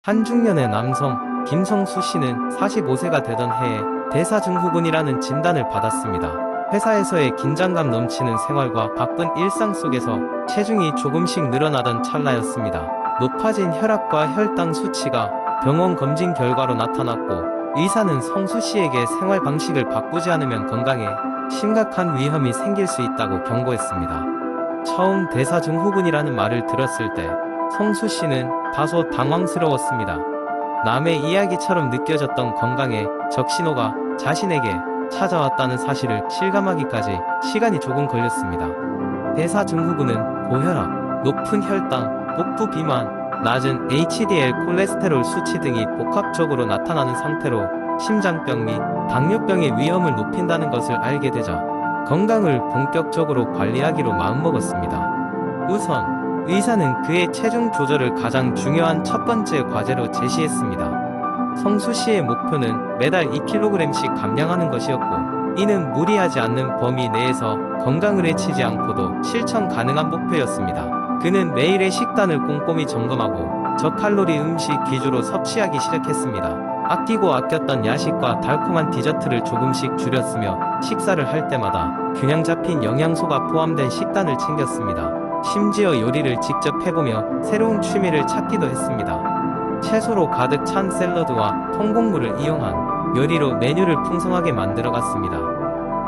한 중년의 남성 김성수 씨는 45세가 되던 해에 대사증후군이라는 진단을 받았습니다. 회사에서의 긴장감 넘치는 생활과 바쁜 일상 속에서 체중이 조금씩 늘어나던 찰나였습니다. 높아진 혈압과 혈당 수치가 병원 검진 결과로 나타났고, 의사는 성수 씨에게 생활 방식을 바꾸지 않으면 건강에 심각한 위험이 생길 수 있다고 경고했습니다. 처음 대사증후군이라는 말을 들었을 때 성수 씨는 다소 당황스러웠습니다. 남의 이야기처럼 느껴졌던 건강의 적신호가 자신에게 찾아왔다는 사실을 실감하기까지 시간이 조금 걸렸습니다. 대사증후군은 고혈압, 높은 혈당, 복부 비만, 낮은 HDL 콜레스테롤 수치 등이 복합적으로 나타나는 상태로 심장병 및 당뇨병의 위험을 높인다는 것을 알게 되자 건강을 본격적으로 관리하기로 마음먹었습니다. 우선 의사는 그의 체중 조절을 가장 중요한 첫 번째 과제로 제시했습니다. 성수 씨의 목표는 매달 2kg씩 감량하는 것이었고, 이는 무리하지 않는 범위 내에서 건강을 해치지 않고도 실천 가능한 목표였습니다. 그는 매일의 식단을 꼼꼼히 점검하고 저칼로리 음식 위주로 섭취하기 시작했습니다. 아끼고 아꼈던 야식과 달콤한 디저트를 조금씩 줄였으며, 식사를 할 때마다 균형 잡힌 영양소가 포함된 식단을 챙겼습니다. 심지어 요리를 직접 해보며 새로운 취미를 찾기도 했습니다. 채소로 가득 찬 샐러드와 통곡물을 이용한 요리로 메뉴를 풍성하게 만들어갔습니다.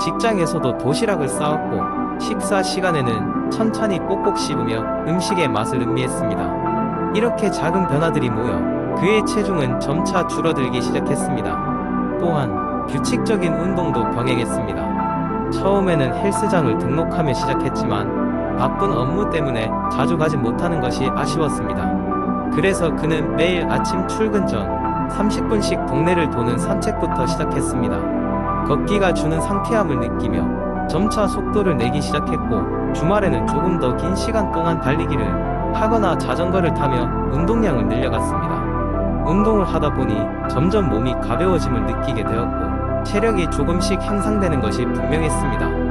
직장에서도 도시락을 싸왔고, 식사 시간에는 천천히 꼭꼭 씹으며 음식의 맛을 음미했습니다. 이렇게 작은 변화들이 모여 그의 체중은 점차 줄어들기 시작했습니다. 또한 규칙적인 운동도 병행했습니다. 처음에는 헬스장을 등록하며 시작했지만 바쁜 업무 때문에 자주 가지 못하는 것이 아쉬웠습니다. 그래서 그는 매일 아침 출근 전 30분씩 동네를 도는 산책부터 시작했습니다. 걷기가 주는 상쾌함을 느끼며 점차 속도를 내기 시작했고, 주말에는 조금 더 긴 시간 동안 달리기를 하거나 자전거를 타며 운동량을 늘려갔습니다. 운동을 하다 보니 점점 몸이 가벼워짐을 느끼게 되었고, 체력이 조금씩 향상되는 것이 분명했습니다.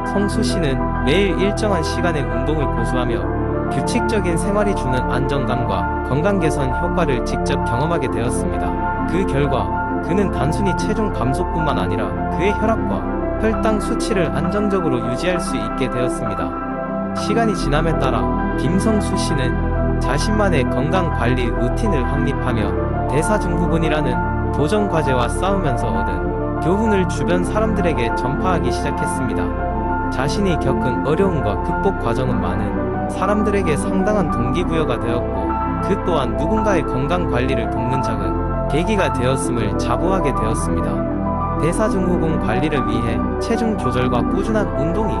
성수 씨는 매일 일정한 시간에 운동을 고수하며 규칙적인 생활이 주는 안정감과 건강 개선 효과를 직접 경험하게 되었습니다. 그 결과 그는 단순히 체중 감소뿐만 아니라 그의 혈압과 혈당 수치를 안정적으로 유지할 수 있게 되었습니다. 시간이 지남에 따라 김성수 씨는 자신만의 건강 관리 루틴을 확립하며 대사증후군이라는 도전 과제와 싸우면서 얻은 교훈을 주변 사람들에게 전파하기 시작했습니다. 자신이 겪은 어려움과 극복 과정은 많은 사람들에게 상당한 동기부여가 되었고, 그 또한 누군가의 건강 관리를 돕는 작은 계기가 되었음을 자부하게 되었습니다. 대사증후군 관리를 위해 체중 조절과 꾸준한 운동이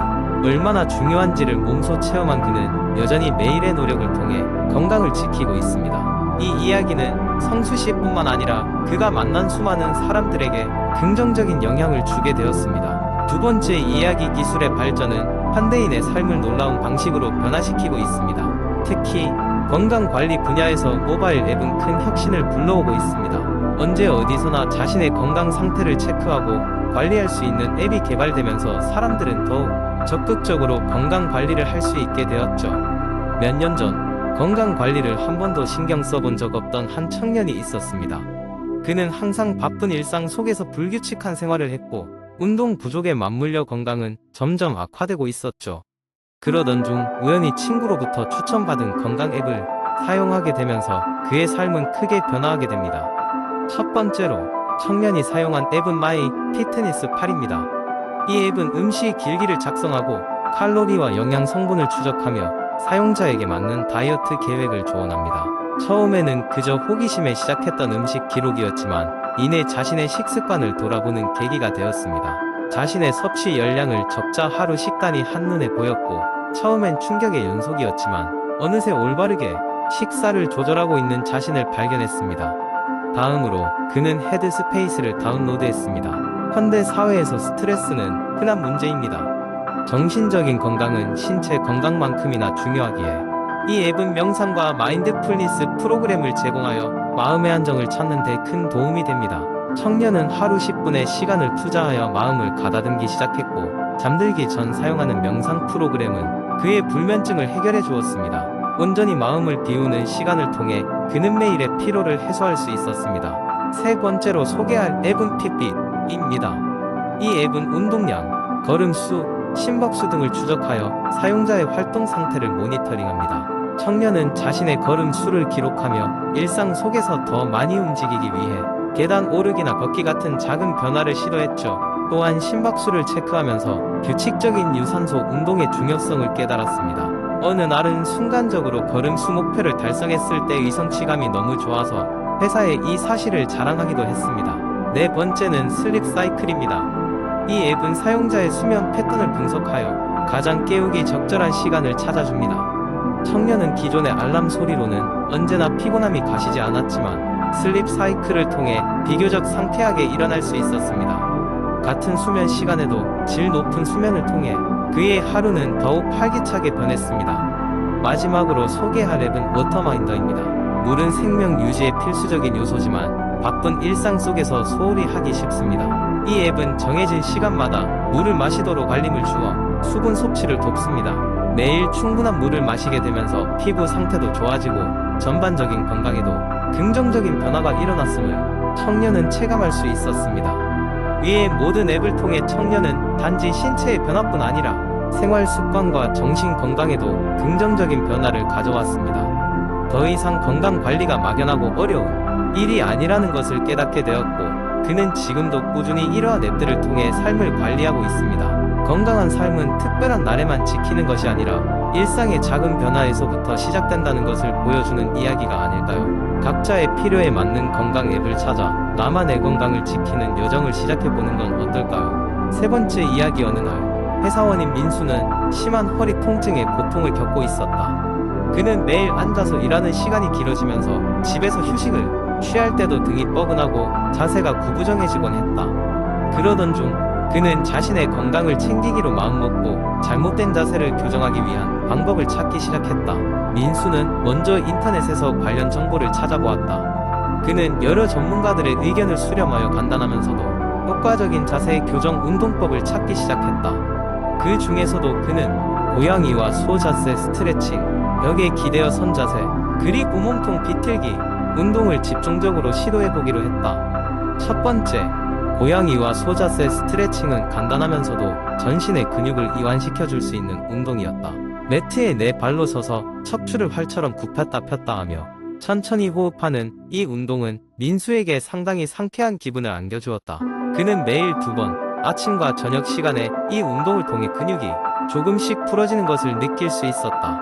얼마나 중요한지를 몸소 체험한 그는 여전히 매일의 노력을 통해 건강을 지키고 있습니다. 이 이야기는 성수 씨뿐만 아니라 그가 만난 수많은 사람들에게 긍정적인 영향을 주게 되었습니다. 두 번째 이야기, 기술의 발전은 현대인의 삶을 놀라운 방식으로 변화시키고 있습니다. 특히 건강관리 분야에서 모바일 앱은 큰 혁신을 불러오고 있습니다. 언제 어디서나 자신의 건강 상태를 체크하고 관리할 수 있는 앱이 개발되면서 사람들은 더욱 적극적으로 건강관리를 할 수 있게 되었죠. 몇 년 전 건강관리를 한 번도 신경 써본 적 없던 한 청년이 있었습니다. 그는 항상 바쁜 일상 속에서 불규칙한 생활을 했고, 운동 부족에 맞물려 건강은 점점 악화되고 있었죠. 그러던 중 우연히 친구로부터 추천받은 건강 앱을 사용하게 되면서 그의 삶은 크게 변화하게 됩니다. 첫 번째로 청년이 사용한 앱은 마이 피트니스 8입니다. 이 앱은 음식 길기를 작성하고 칼로리와 영양 성분을 추적하며 사용자에게 맞는 다이어트 계획을 조언합니다. 처음에는 그저 호기심에 시작했던 음식 기록이었지만 이내 자신의 식습관을 돌아보는 계기가 되었습니다. 자신의 섭취 열량을 적자 하루 식단이 한눈에 보였고, 처음엔 충격의 연속이었지만 어느새 올바르게 식사를 조절하고 있는 자신을 발견했습니다. 다음으로 그는 헤드스페이스를 다운로드했습니다. 현대 사회에서 스트레스는 흔한 문제입니다. 정신적인 건강은 신체 건강만큼이나 중요하기에 이 앱은 명상과 마인드풀니스 프로그램을 제공하여 마음의 안정을 찾는 데 큰 도움이 됩니다. 청년은 하루 10분의 시간을 투자하여 마음을 가다듬기 시작했고, 잠들기 전 사용하는 명상 프로그램은 그의 불면증을 해결해 주었습니다. 온전히 마음을 비우는 시간을 통해 그는 매일의 피로를 해소할 수 있었습니다. 세 번째로 소개할 앱은 핏빗입니다. 이 앱은 운동량, 걸음수, 심박수 등을 추적하여 사용자의 활동 상태를 모니터링합니다. 청년은 자신의 걸음수를 기록하며 일상 속에서 더 많이 움직이기 위해 계단 오르기나 걷기 같은 작은 변화를 시도했죠. 또한 심박수를 체크하면서 규칙적인 유산소 운동의 중요성을 깨달았습니다. 어느 날은 순간적으로 걸음수 목표를 달성했을 때의 성취감이 너무 좋아서 회사에 이 사실을 자랑하기도 했습니다. 네 번째는 슬립 사이클입니다. 이 앱은 사용자의 수면 패턴을 분석하여 가장 깨우기 적절한 시간을 찾아줍니다. 청년은 기존의 알람 소리로는 언제나 피곤함이 가시지 않았지만 슬립 사이클을 통해 비교적 상쾌하게 일어날 수 있었습니다. 같은 수면 시간에도 질 높은 수면을 통해 그의 하루는 더욱 활기차게 변했습니다. 마지막으로 소개할 앱은 워터마인더입니다. 물은 생명 유지에 필수적인 요소지만 바쁜 일상 속에서 소홀히 하기 쉽습니다. 이 앱은 정해진 시간마다 물을 마시도록 알림을 주어 수분 섭취를 돕습니다. 매일 충분한 물을 마시게 되면서 피부 상태도 좋아지고 전반적인 건강에도 긍정적인 변화가 일어났음을 청년은 체감할 수 있었습니다. 위의 모든 앱을 통해 청년은 단지 신체의 변화뿐 아니라 생활 습관과 정신 건강에도 긍정적인 변화를 가져왔습니다. 더 이상 건강 관리가 막연하고 어려운 일이 아니라는 것을 깨닫게 되었고 그는 지금도 꾸준히 이러한 앱들을 통해 삶을 관리하고 있습니다. 건강한 삶은 특별한 날에만 지키는 것이 아니라 일상의 작은 변화에서부터 시작된다는 것을 보여주는 이야기가 아닐까요? 각자의 필요에 맞는 건강 앱을 찾아 나만의 건강을 지키는 여정을 시작해보는 건 어떨까요? 세 번째 이야기. 어느 날 회사원인 민수는 심한 허리 통증에 고통을 겪고 있었다. 그는 매일 앉아서 일하는 시간이 길어지면서 집에서 휴식을 취할 때도 등이 뻐근하고 자세가 구부정해지곤 했다. 그러던 중 그는 자신의 건강을 챙기기로 마음먹고 잘못된 자세를 교정하기 위한 방법을 찾기 시작했다. 민수는 먼저 인터넷에서 관련 정보를 찾아보았다. 그는 여러 전문가들의 의견을 수렴하여 간단하면서도 효과적인 자세 교정 운동법을 찾기 시작했다. 그 중에서도 그는 고양이와 소 자세 스트레칭, 벽에 기대어 선 자세, 그리고 몸통 비틀기 운동을 집중적으로 시도해보기로 했다. 첫 번째, 고양이와 소 자세 스트레칭은 간단하면서도 전신의 근육을 이완시켜줄 수 있는 운동이었다. 매트에 네 발로 서서 척추를 활처럼 굽혔다 폈다 하며 천천히 호흡하는 이 운동은 민수에게 상당히 상쾌한 기분을 안겨주었다. 그는 매일 2번, 아침과 저녁 시간에 이 운동을 통해 근육이 조금씩 풀어지는 것을 느낄 수 있었다.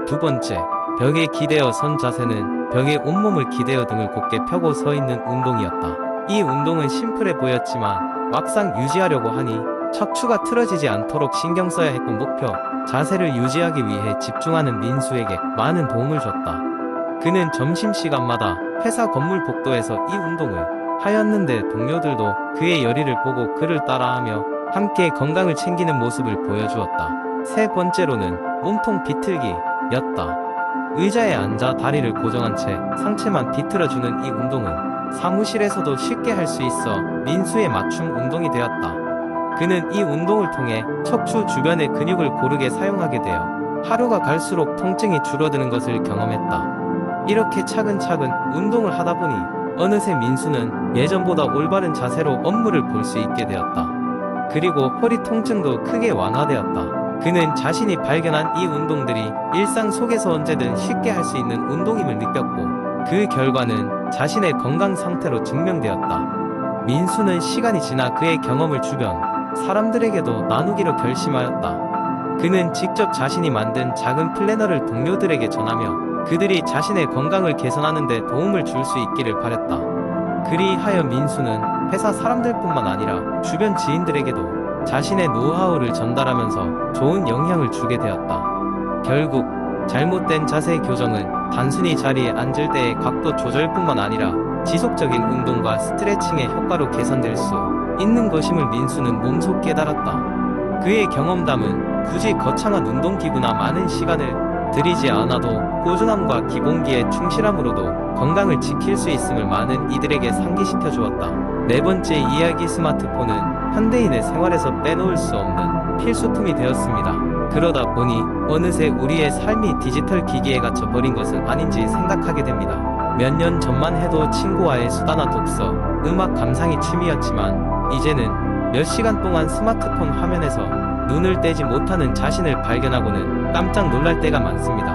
두 번째, 벽에 기대어 선 자세는 벽에 온몸을 기대어 등을 곧게 펴고 서 있는 운동이었다. 이 운동은 심플해 보였지만 막상 유지하려고 하니 척추가 틀어지지 않도록 신경 써야 했고 목표 자세를 유지하기 위해 집중하는 민수에게 많은 도움을 줬다. 그는 점심시간마다 회사 건물 복도에서 이 운동을 하였는데 동료들도 그의 열의를 보고 그를 따라하며 함께 건강을 챙기는 모습을 보여주었다. 세 번째로는 몸통 비틀기였다. 의자에 앉아 다리를 고정한 채 상체만 비틀어주는 이 운동은 사무실에서도 쉽게 할 수 있어 민수의 맞춤 운동이 되었다. 그는 이 운동을 통해 척추 주변의 근육을 고르게 사용하게 되어 하루가 갈수록 통증이 줄어드는 것을 경험했다. 이렇게 차근차근 운동을 하다 보니 어느새 민수는 예전보다 올바른 자세로 업무를 볼 수 있게 되었다. 그리고 허리 통증도 크게 완화되었다. 그는 자신이 발견한 이 운동들이 일상 속에서 언제든 쉽게 할 수 있는 운동임을 느꼈고 그 결과는 자신의 건강 상태로 증명되었다. 민수는 시간이 지나 그의 경험을 주변 사람들에게도 나누기로 결심하였다. 그는 직접 자신이 만든 작은 플래너를 동료들에게 전하며 그들이 자신의 건강을 개선하는 데 도움을 줄 수 있기를 바랬다. 그리하여 민수는 회사 사람들뿐만 아니라 주변 지인들에게도 자신의 노하우를 전달하면서 좋은 영향을 주게 되었다. 결국 잘못된 자세 교정은 단순히 자리에 앉을 때의 각도 조절뿐만 아니라 지속적인 운동과 스트레칭의 효과로 개선될 수 있는 것임을 민수는 몸소 깨달았다. 그의 경험담은 굳이 거창한 운동기구나 많은 시간을 들이지 않아도 꾸준함과 기본기에 충실함으로도 건강을 지킬 수 있음을 많은 이들에게 상기시켜 주었다. 네 번째 이야기. 스마트폰은 현대인의 생활에서 빼놓을 수 없는 필수품이 되었습니다. 그러다 보니 어느새 우리의 삶이 디지털 기기에 갇혀 버린 것은 아닌지 생각하게 됩니다. 몇 년 전만 해도 친구와의 수다나 독서, 음악 감상이 취미였지만 이제는 몇 시간 동안 스마트폰 화면에서 눈을 떼지 못하는 자신을 발견하고는 깜짝 놀랄 때가 많습니다.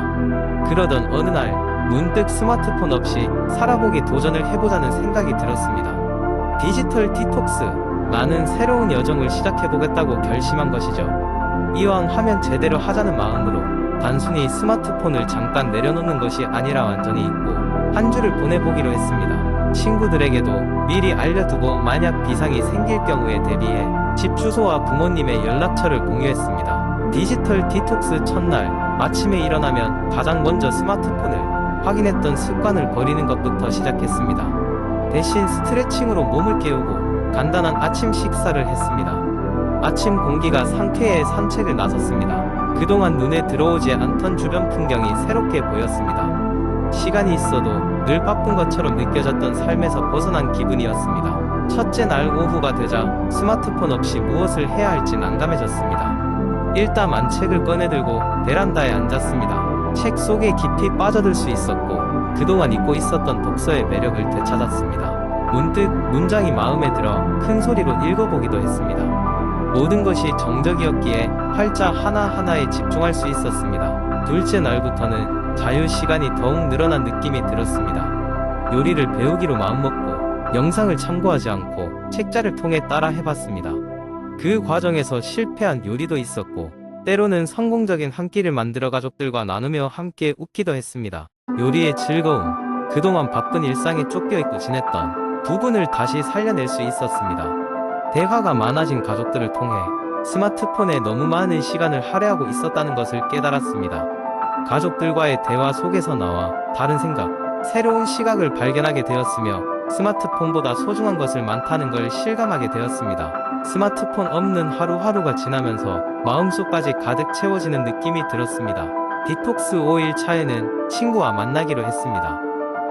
그러던 어느 날 문득 스마트폰 없이 살아보기 도전을 해보자는 생각이 들었습니다. 디지털 디톡스, 나는 새로운 여정을 시작해보겠다고 결심한 것이죠. 이왕 하면 제대로 하자는 마음으로 단순히 스마트폰을 잠깐 내려놓는 것이 아니라 완전히 잊고 한 주를 보내보기로 했습니다. 친구들에게도 미리 알려두고 만약 비상이 생길 경우에 대비해 집 주소와 부모님의 연락처를 공유했습니다. 디지털 디톡스 첫날, 아침에 일어나면 가장 먼저 스마트폰을 확인했던 습관을 버리는 것부터 시작했습니다. 대신 스트레칭으로 몸을 깨우고 간단한 아침 식사를 했습니다. 아침 공기가 상쾌해 산책을 나섰습니다. 그동안 눈에 들어오지 않던 주변 풍경이 새롭게 보였습니다. 시간이 있어도 늘 바쁜 것처럼 느껴졌던 삶에서 벗어난 기분이었습니다. 첫째 날 오후가 되자 스마트폰 없이 무엇을 해야 할지 난감해졌습니다. 일단 책을 꺼내들고 베란다에 앉았습니다. 책 속에 깊이 빠져들 수 있었고 그동안 잊고 있었던 독서의 매력을 되찾았습니다. 문득 문장이 마음에 들어 큰 소리로 읽어보기도 했습니다. 모든 것이 정적이었기에 활자 하나하나에 집중할 수 있었습니다. 둘째 날부터는 자유 시간이 더욱 늘어난 느낌이 들었습니다. 요리를 배우기로 마음먹고 영상을 참고하지 않고 책자를 통해 따라 해봤습니다. 그 과정에서 실패한 요리도 있었고 때로는 성공적인 한 끼를 만들어 가족들과 나누며 함께 웃기도 했습니다. 요리의 즐거움, 그동안 바쁜 일상에 쫓겨있고 지냈던 부분을 다시 살려낼 수 있었습니다. 대화가 많아진 가족들을 통해 스마트폰에 너무 많은 시간을 할애하고 있었다는 것을 깨달았습니다. 가족들과의 대화 속에서 나와 다른 생각, 새로운 시각을 발견하게 되었으며 스마트폰보다 소중한 것을 많다는 걸 실감하게 되었습니다. 스마트폰 없는 하루하루가 지나면서 마음속까지 가득 채워지는 느낌이 들었습니다. 디톡스 5일 차에는 친구와 만나기로 했습니다.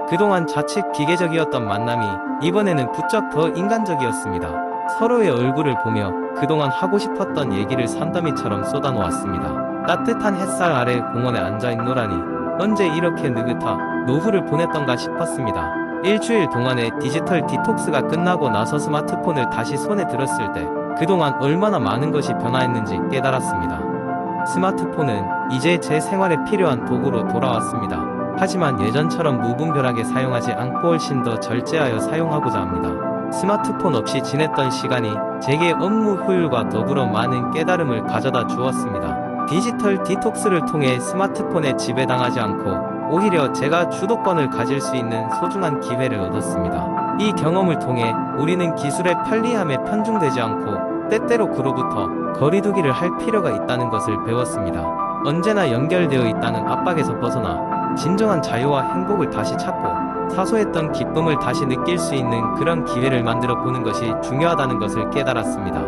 그동안 자칫 기계적이었던 만남이 이번에는 부쩍 더 인간적이었습니다. 서로의 얼굴을 보며 그동안 하고 싶었던 얘기를 산더미처럼 쏟아놓았습니다. 따뜻한 햇살 아래 공원에 앉아있노라니 언제 이렇게 느긋하 노후를 보냈던가 싶었습니다. 일주일 동안의 디지털 디톡스가 끝나고 나서 스마트폰을 다시 손에 들었을 때 그동안 얼마나 많은 것이 변화했는지 깨달았습니다. 스마트폰은 이제 제 생활에 필요한 도구로 돌아왔습니다. 하지만 예전처럼 무분별하게 사용하지 않고 훨씬 더 절제하여 사용하고자 합니다. 스마트폰 없이 지냈던 시간이 제게 업무 효율과 더불어 많은 깨달음을 가져다 주었습니다. 디지털 디톡스를 통해 스마트폰에 지배당하지 않고 오히려 제가 주도권을 가질 수 있는 소중한 기회를 얻었습니다. 이 경험을 통해 우리는 기술의 편리함에 편중되지 않고 때때로 그로부터 거리두기를 할 필요가 있다는 것을 배웠습니다. 언제나 연결되어 있다는 압박에서 벗어나 진정한 자유와 행복을 다시 찾고 사소했던 기쁨을 다시 느낄 수 있는 그런 기회를 만들어 보는 것이 중요하다는 것을 깨달았습니다.